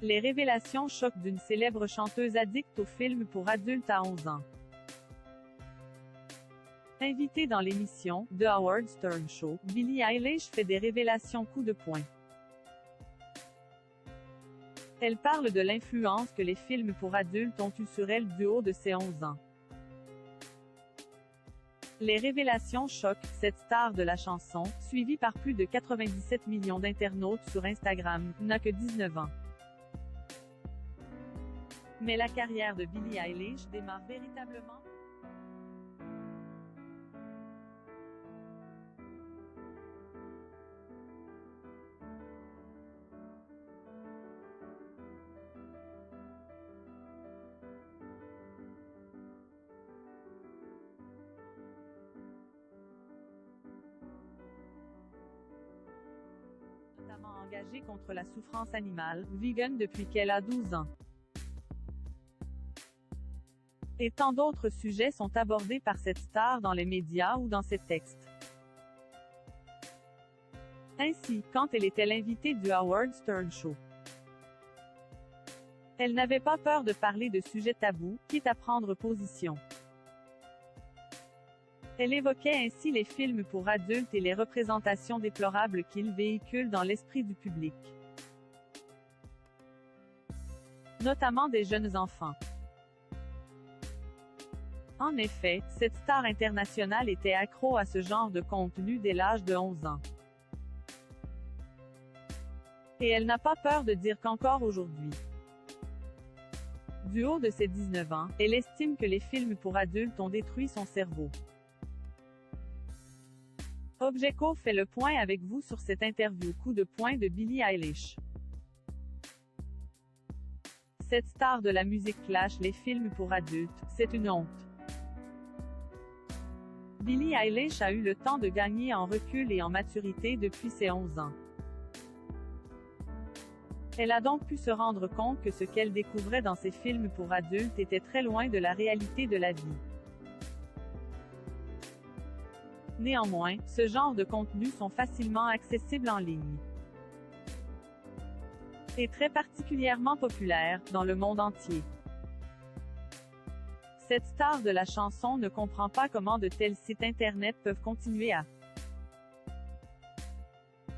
Les révélations choc d'une célèbre chanteuse addicte aux films pour adultes à 11 ans. Invitée dans l'émission The Howard Stern Show, Billie Eilish fait des révélations coup de poing. Elle parle de l'influence que les films pour adultes ont eue sur elle du haut de ses 11 ans. Les révélations choquent cette star de la chanson, suivie par plus de 97 millions d'internautes sur Instagram, n'a que 19 ans. Mais la carrière de Billie Eilish démarre véritablement. Notamment engagée contre la souffrance animale, vegan depuis qu'elle a 12 ans. Et tant d'autres sujets sont abordés par cette star dans les médias ou dans ses textes. Ainsi, quand elle était l'invitée du Howard Stern Show, elle n'avait pas peur de parler de sujets tabous, quitte à prendre position. Elle évoquait ainsi les films pour adultes et les représentations déplorables qu'ils véhiculent dans l'esprit du public, notamment des jeunes enfants. En effet, cette star internationale était accro à ce genre de contenu dès l'âge de 11 ans. Et elle n'a pas peur de dire qu'encore aujourd'hui, du haut de ses 19 ans, elle estime que les films pour adultes ont détruit son cerveau. Objeco fait le point avec vous sur cette interview coup de poing de Billie Eilish. Cette star de la musique clash les films pour adultes, c'est une honte. Billie Eilish a eu le temps de gagner en recul et en maturité depuis ses 11 ans. Elle a donc pu se rendre compte que ce qu'elle découvrait dans ces films pour adultes était très loin de la réalité de la vie. Néanmoins, ce genre de contenus sont facilement accessibles en ligne. Et très particulièrement populaires, dans le monde entier. Cette star de la chanson ne comprend pas comment de tels sites internet peuvent continuer à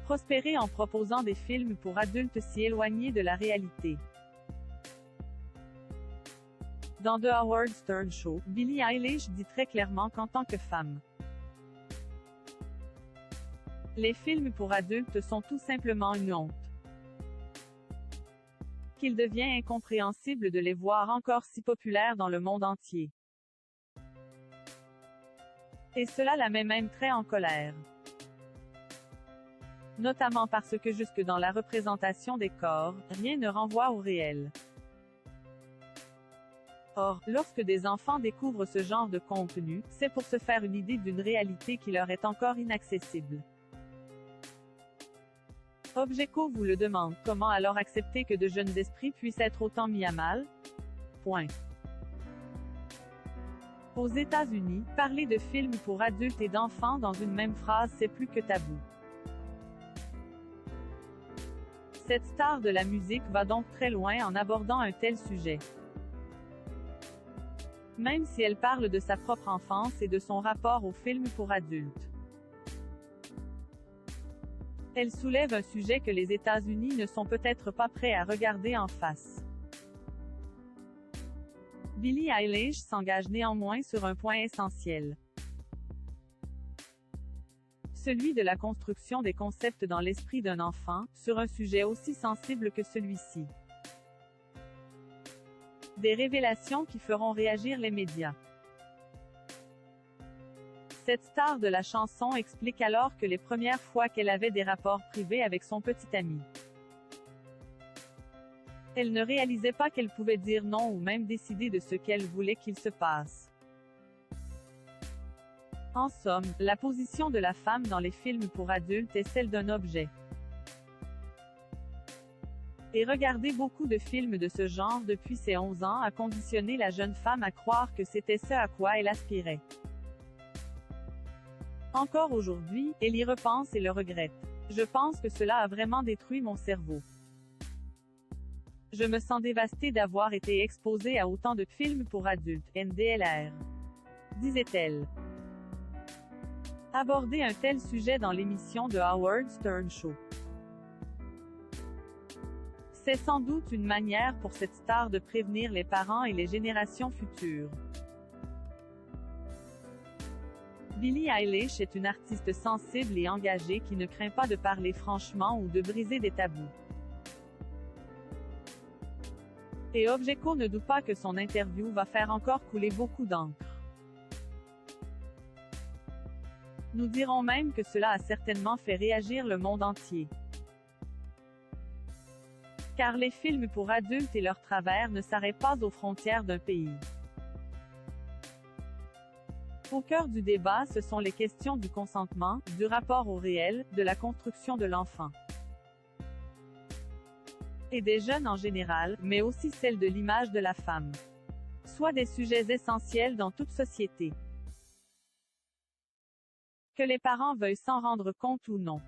prospérer en proposant des films pour adultes si éloignés de la réalité. Dans The Howard Stern Show, Billie Eilish dit très clairement qu'en tant que femme, les films pour adultes sont tout simplement une honte. Qu'il devient incompréhensible de les voir encore si populaires dans le monde entier. Et cela la met même très en colère. Notamment parce que jusque dans la représentation des corps, rien ne renvoie au réel. Or, lorsque des enfants découvrent ce genre de contenu, c'est pour se faire une idée d'une réalité qui leur est encore inaccessible. Objeco vous le demande, comment alors accepter que de jeunes esprits puissent être autant mis à mal? Point. Aux États-Unis, parler de films pour adultes et d'enfants dans une même phrase c'est plus que tabou. Cette star de la musique va donc très loin en abordant un tel sujet. Même si elle parle de sa propre enfance et de son rapport aux films pour adultes. Elle soulève un sujet que les États-Unis ne sont peut-être pas prêts à regarder en face. Billie Eilish s'engage néanmoins sur un point essentiel. Celui de la construction des concepts dans l'esprit d'un enfant, sur un sujet aussi sensible que celui-ci. Des révélations qui feront réagir les médias. Cette star de la chanson explique alors que les premières fois qu'elle avait des rapports privés avec son petit ami, elle ne réalisait pas qu'elle pouvait dire non ou même décider de ce qu'elle voulait qu'il se passe. En somme, la position de la femme dans les films pour adultes est celle d'un objet. Et regarder beaucoup de films de ce genre depuis ses 11 ans a conditionné la jeune femme à croire que c'était ce à quoi elle aspirait. Encore aujourd'hui, elle y repense et le regrette. Je pense que cela a vraiment détruit mon cerveau. Je me sens dévastée d'avoir été exposée à autant de films pour adultes, NDLR. Disait-elle. Aborder un tel sujet dans l'émission de Howard Stern Show. C'est sans doute une manière pour cette star de prévenir les parents et les générations futures. Billie Eilish est une artiste sensible et engagée qui ne craint pas de parler franchement ou de briser des tabous. Et Objeko ne doute pas que son interview va faire encore couler beaucoup d'encre. Nous dirons même que cela a certainement fait réagir le monde entier. Car les films pour adultes et leurs travers ne s'arrêtent pas aux frontières d'un pays. Au cœur du débat, ce sont les questions du consentement, du rapport au réel, de la construction de l'enfant. Et des jeunes en général, mais aussi celle de l'image de la femme. Soit des sujets essentiels dans toute société. Que les parents veuillent s'en rendre compte ou non.